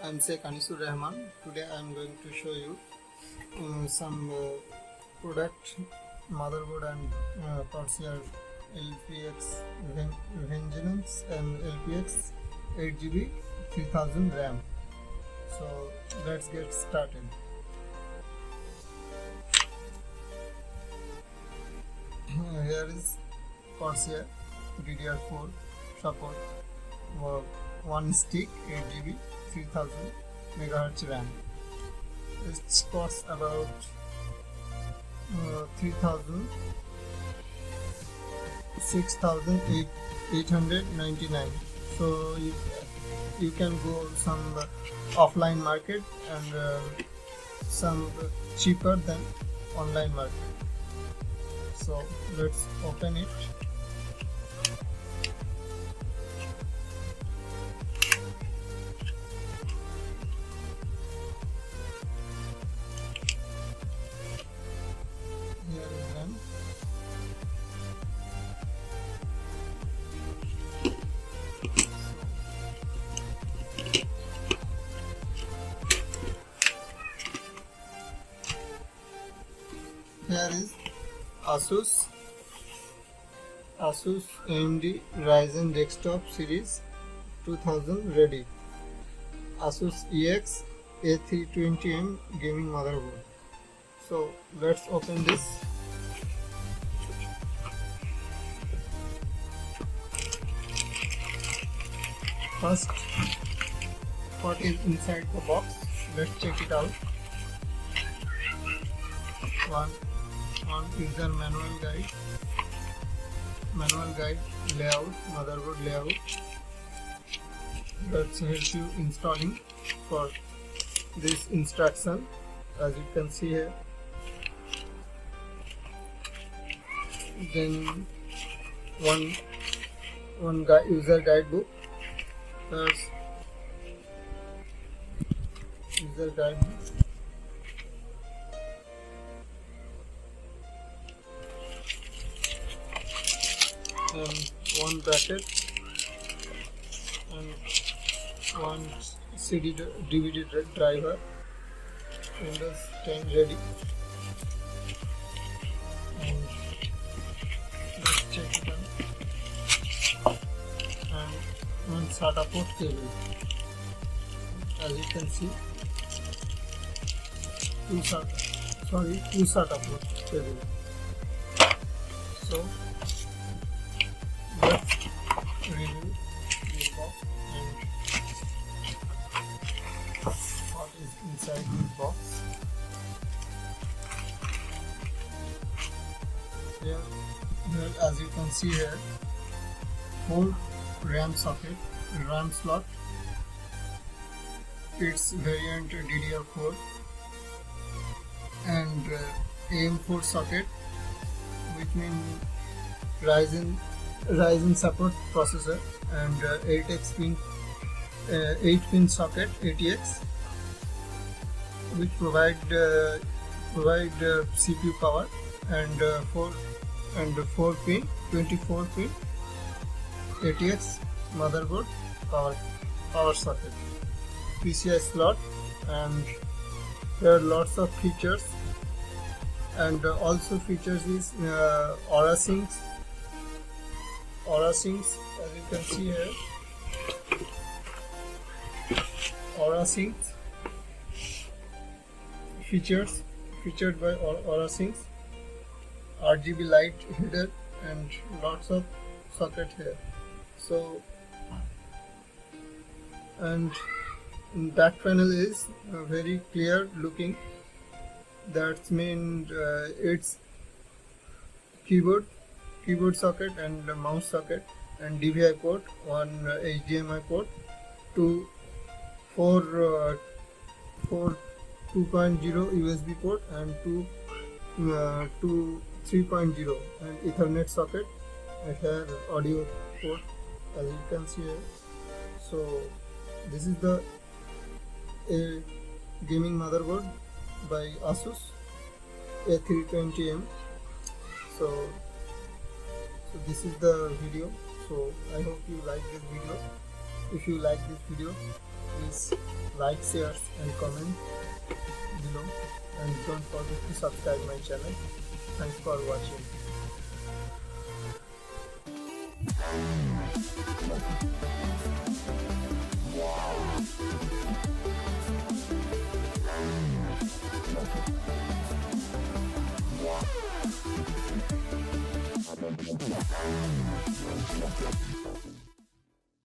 I'm Sheikh Anisur Rahman. Today I'm going to show you some product motherboard and Corsair LPX Vengeance and LPX 8gb 3000 RAM. So let's get started. Here is Corsair DD4 support. One stick 8gb 3000 MHz RAM. It costs about 6,899. So you can go some offline market and some cheaper than online market. So let's open it. Here is RAM. Here is Asus AMD Ryzen Desktop Series 2000 ready. Asus EX A320M gaming motherboard. So let's open this. First, what is inside the box? Let's check it out. One user manual guide layout, motherboard layout. That's help you installing for this instruction, as you can see here. Then one user guidebook. That's user guidebook. And one bracket and one CD DVD driver. Windows 10 ready. And let's check it out. And one SATA port cable. As you can see, two SATA port cable. So let's review this box and what is inside this box. Here, as you can see here, 4 RAM slot. It's variant DDR4 and AM4 socket, which means Ryzen support processor, and 8-pin socket ATX, which provide CPU power, and 4-pin 24-pin ATX motherboard power socket, PCI slot, and there are lots of features, and also features is Aura Syncs, as you can see here. Aura Syncs featured by Aura Syncs, RGB light header, and lots of socket here. So, and back panel is very clear looking. That means it's keyboard socket and mouse socket, and DVI port, one HDMI port, 4 2.0 USB port, and two 3.0, and Ethernet socket, and here audio port, as you can see here. So this is the gaming motherboard by Asus A320M. So this is the video. So I hope you like this video. If you like this video, please like, share and comment below, and don't forget to subscribe my channel. Thanks for watching.